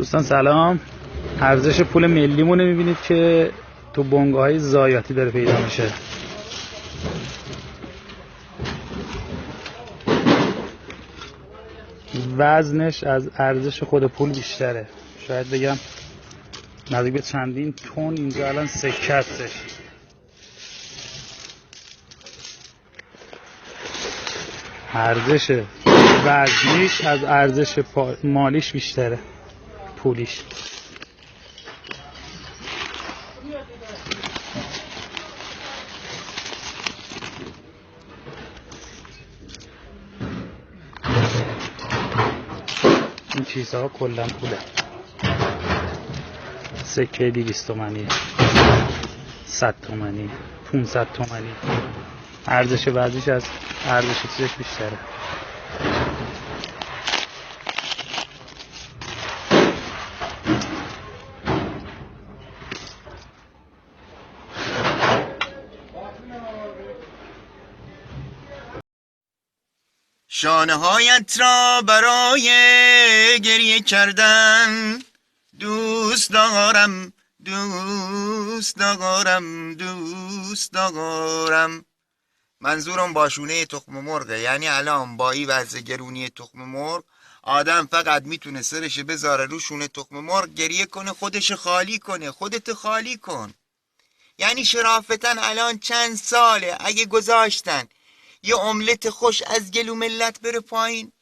دوستان سلام. ارزش پول ملیمون رو میبینید که تو بنگاه‌های ضایعاتی داره پیدا میشه. وزنش از ارزش خود پول بیشتره، شاید بگم نزدیک به چندین تن اینجا الان سکه هستش. ارزش وزنیش از ارزش مالیش بیشتره، پولیش. این چیزها کلا پوله. سکه 200 تومانی، 100 تومانی، 500 تومانی، ارزش وزنیش از ارزش چیزش بیشتره. شانه هایت را برای گریه کردن دوست دارم، دوست دارم، دوست دارم. منظورم با شونه تخم مرغه. یعنی الان با این وضع گرونی تخم مرغ آدم فقط میتونه سرش بذاره رو شونه تخم مرغ، گریه کنه، خودش خالی کنه. خودت خالی کن. یعنی شرافتن الان چند ساله اگه گذاشتن یه املت خوش از گلو ملت بره پایین،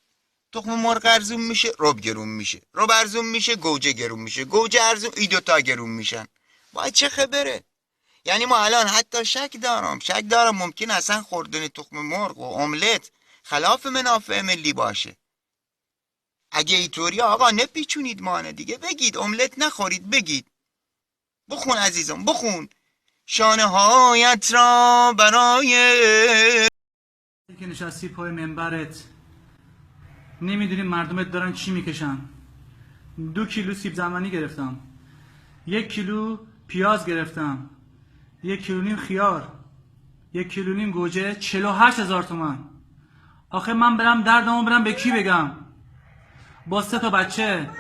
تخم مرغ ارزون میشه، رب گرون میشه، رب ارزون میشه، گوجه گرون میشه، گوجه ارزون، ای دوتا گرون میشن. باید چه خبره؟ یعنی ما الان حتی شک دارم ممکن اصلا خوردن تخم مرغ و املت خلاف منافع ملی باشه. اگه اینطوری آقا نپیچونید مانه دیگه، بگید املت نخورید، بگید. بخون عزیزم بخون. شانه هایت را برای که نشستی پای منبرت نمیدونی مردمت دارن چی میکشن. 2 کیلو سیب زمینی گرفتم، 1 کیلو پیاز گرفتم، 1 کیلو نیم خیار، 1 کیلو نیم گوجه، 48,000 تومان. آخه من برم دردمو برم به کی بگم؟ با 3 تا بچه،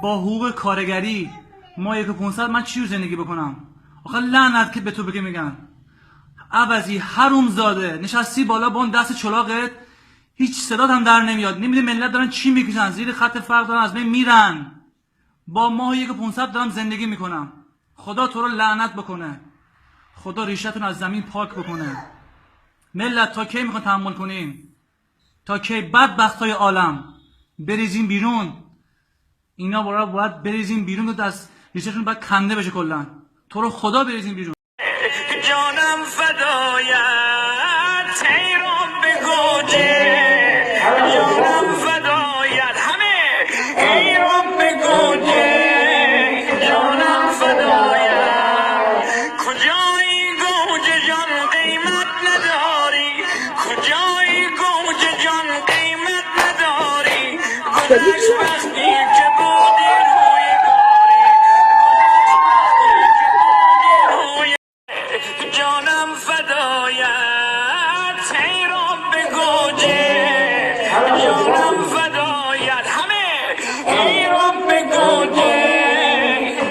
با حقوق کارگری، ما 1,500 من چی رو زندگی بکنم؟ آخه لعنت که به تو بگه میگن عوضی حروم زاده نشستی بالا با اون دست چلاقت، هیچ صدات هم در نمیاد. نمیده ملت دارن چی میکشن، زیر خط فقر دارن از بین میرن. با ماه 1,500 دارم زندگی میکنم. خدا تو رو لعنت بکنه، خدا ریشتون از زمین پاک بکنه. ملت تا کی میخوان تحمل کنین؟ تا کی بدبختای عالم بریزین بیرون؟ اینا باید بریزین بیرون و دست ریشتون باید کنده بشه کلا. تو رو خدا بریزین بیرون. جانم فدایت ایران به گوجه، جانم فدایت همه ایران به گوجه، جانم فدایت. کجایی گوجه جان قیمت نداری، کجایی گوجه جان قیمت نداری. گذشت وقتی که بودی روی جانم فدایت ایران به گوجه، جانم فدایت همه ایران به گوجه،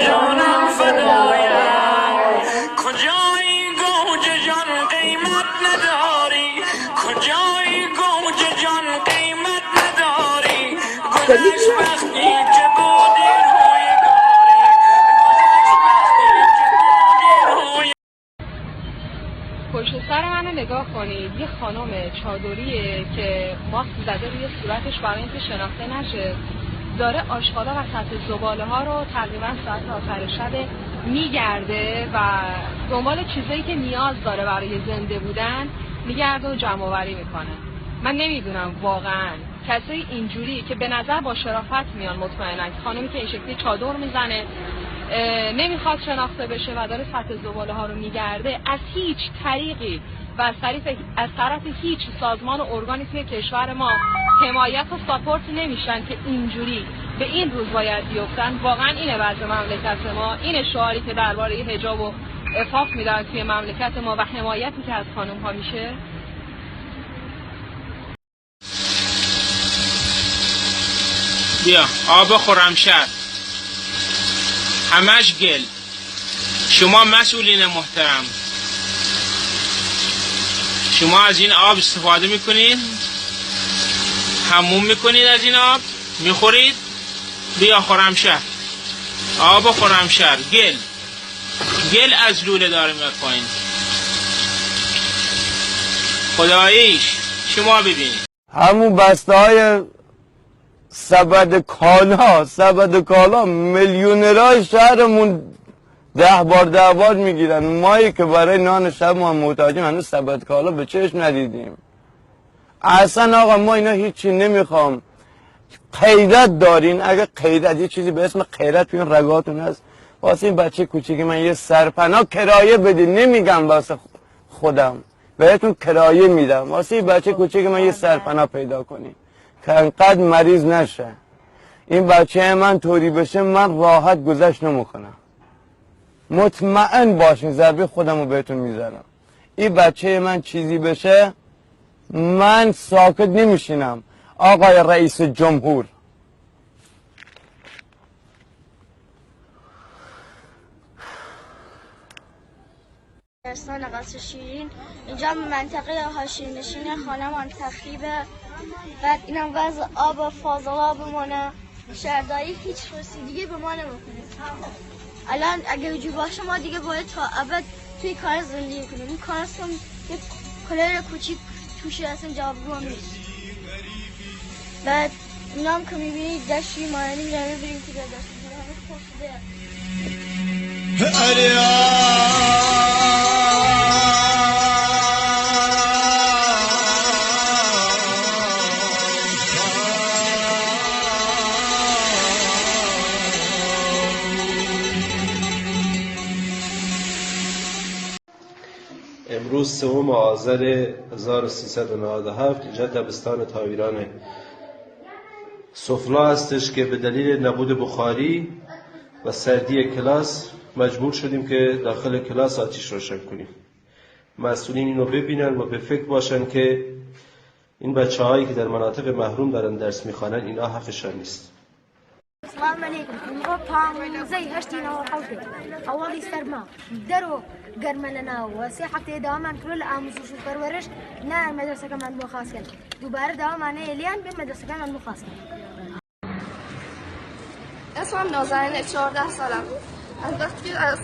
جانم فدایت. کجایی گوجه جان قیمت نداری، کجایی گوجه جان قیمت نداری. گذشت وقتی که بودی روی گاری، پشت سر منو نگاه کنید. یه خانم چادریه که ماسک زده روی صورتش برای اینکه شناخته نشه، داره آشغالا و سطح زباله ها رو تقریبا ساعت آخر شب میگرده و دنبال چیزایی که نیاز داره برای زنده بودن میگرده و جمع آوری میکنه. من نمیدونم واقعا کسایی اینجوری که به نظر با شرافت میان، مطمئنن خانمی که این شکلی چادر میزنه نمیخواد شناخته بشه و داره سطح زباله ها رو میگرده، از هیچ طریقی و از طرف هیچ سازمان و ارگانی کشور ما حمایت و ساپورت نمیشن که اینجوری به این روز باید بیفتن. واقعا اینه وضع مملکت ما، اینه شعاری که درباره حجاب و عفاف میدن توی مملکت ما و حمایتی که از خانم ها میشه. بیا آب خرمشهر همش گل. شما مسئولین محترم، شما از این آب استفاده میکنید، حموم میکنید، از این آب میخورید. بیا خرمشهر، آب خرمشهر، گل از لوله داره میاد پایین. خداییش شما ببینید همون بسته های سبد کالا میلیونرهای شهرمون 10 بار میگیرن. مایی که برای نان شب ما محتاجیم هنوز سبد کالا به چشم ندیدیم. اصلا آقا ما اینا هیچی نمیخوام. غیرت دارین، اگه غیرت یه چیزی به اسم غیرت توی رگاتون هست، واسه این بچه کوچیک من یه سرپناه کرایه بدین. نمیگم واسه خودم، بهتون کرایه میدم. واسه این بچه کوچیک من یه سرپناه پیدا کنین که انقدر مریض نشه. این بچه من طوری بشه من راحت گذشت نمیکنم. مطمئن باشین ضربه خودم رو بهتون میذارم. این بچه من چیزی بشه من ساکت نمیشینم. آقای رئیس جمهور، درستان قصر شیرین، اینجا منطقه حاشیه‌نشین خانمان تخریبه. بعد اینم وضع آب فاضلابمونه. شهرداری هیچ رسیدگی به ما نمیکنه. الان اگه وجود باشه ما دیگه باید تا ابد توی کار زندگی کنیم. این کار اصلا یه کلر کوچیک توشه، اصلا جوابگو نیست. بعد اینا هم که میبینید دشتی ماننی میرم میبینیم که در دستی کنه همه خوشده. امروز 3 آذر 1397 اینجا دبستان تاویران سفلا هستش که به دلیل نبود بخاری و سردی کلاس مجبور شدیم که داخل کلاس آتش روشن کنیم. مسئولین اینو ببینن و به فکر باشن که این بچه هایی که در مناطق محروم دارن درس میخوانن اینا حقشان نیست. السلام عليكم. نغطى زي هشتينا وحوتي أولي سرما درو قرملنا وسيحة دواما كل آموز وشو فرورش نا المدرسة كمان مخاسكن دوباره دواما نيليان بمدرسة كمان مخاسكن. اسمم نازنین، 14 سالم بود. از وقتی که از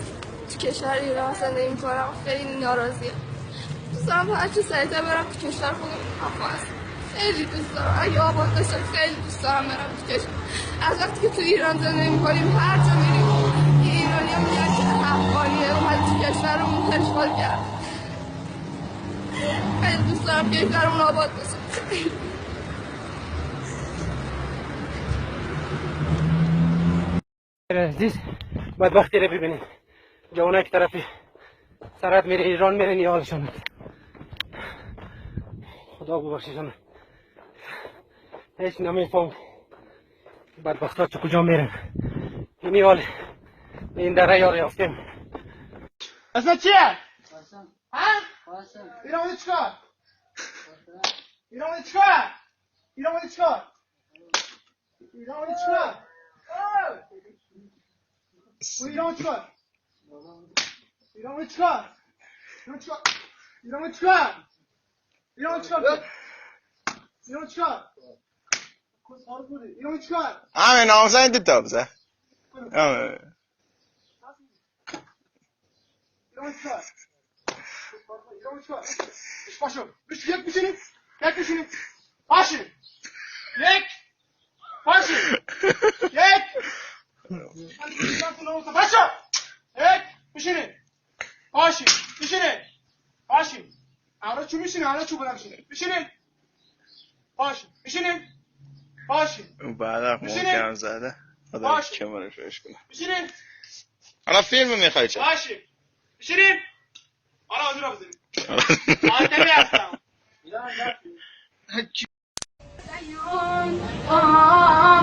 کشور ایران زندگی میکنم خیلی ناراضیم. دوست دارم هرچی سریعتر برم تو کشور خودم افغانستان. خیلی دوست دارم، اگه آباد بشه خیلی دوست دارم برم تو کشور. از وقتی که تو ایران زندگی میکنیم هر جا میریم یه ایرانی هم میگن که افغانیه اومد تو کشورمون اشغال کرد. خیلی دوست دارم کشورمون آباد بشه. عزیز بدبختی رو ببینید، جوانه که طرفی سرعت میره ایران میره نیالشون. خدا ببخشیشون، هیچ نمیفهم بدبخت ها چه کجا میرن. این حال این دره یار یافتیم. اصلا چیه؟ ها؟ ایران بوده چکار؟ ایران بوده چکار؟ ایران بوده چکار؟ ایران بوده چکار؟ ایران چکار؟ ایران چکار؟ ایران چکار؟ ایران چکار؟ ایران چکار؟ ایران چکار؟ ایران چکار؟ همه نامزن دو تابزه همه ایران چکار؟ ایران چکار؟ باشو بش یک بشینیم، یک بشینیم، باشیم یک باشیم یک باشو یک بشینیم باشیم بشینیم باشیم آره چو میشینیم آره چو بلند میشینیم بشینیم باشیم بشینیم باشیم اون بعد محکم زده خدا کمرش روش کنه بشینیم حالا فیلم میخوای چه باشیم بشینیم حالا آزی را بزنیم آتمی هستم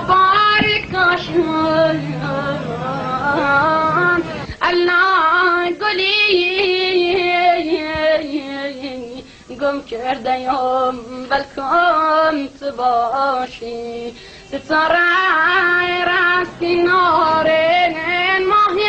بارك ناشون الله قولي قم کرده یام بلکن تو باشی ستاره راستی نارن ماهی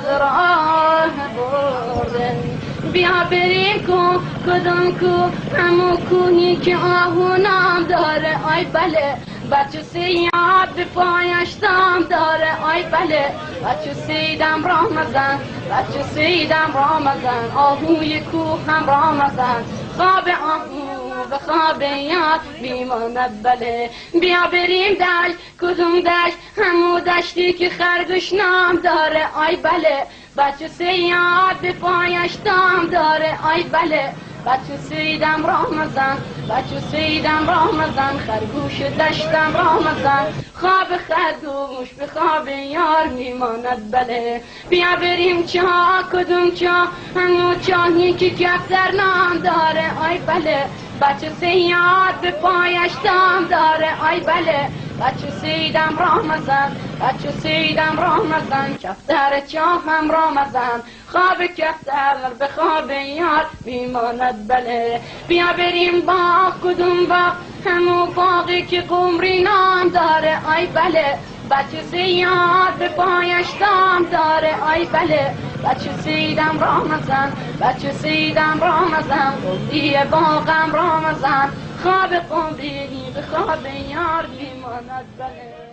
راه بردن. بیا بریم کو کدوم کو همون کونی که آهونام داره آی بله بچه سیاد به پایش دام داره آی بله بچه سیدم رامزن بچه سیدم رامزن آهوی کوه هم رامزن خواب آهو به خواب یاد بیماند بله بیا بریم دشت کدوم دشت همون دشتی که خرگوش نام داره آی بله بچه سیاد به پایش دام داره آی بله بچه سیدم رامزن بچه سیدم رامزن خرگوش دشتم رامزن خواب خرگوش به خواب یار میماند بله بیا بریم چاه کدوم چاه همون چاهی که کفتر نام داره آی بله بچه سیاد به پایش دام داره آی بله بچه سیدم رامزن بچه سیدم رامزن کفتر چاه هم رامزن خواب کفتر به خواب یار میماند بله بیا بریم باغ کدوم باغ همون باغی که قمری نام داره آی بله بچه سیاد به پایش دام داره آی بله بچه سیدم رامزن بچه سیدم رامزن قمری باغم رامزن خواب قمری به خواب یار میماند بله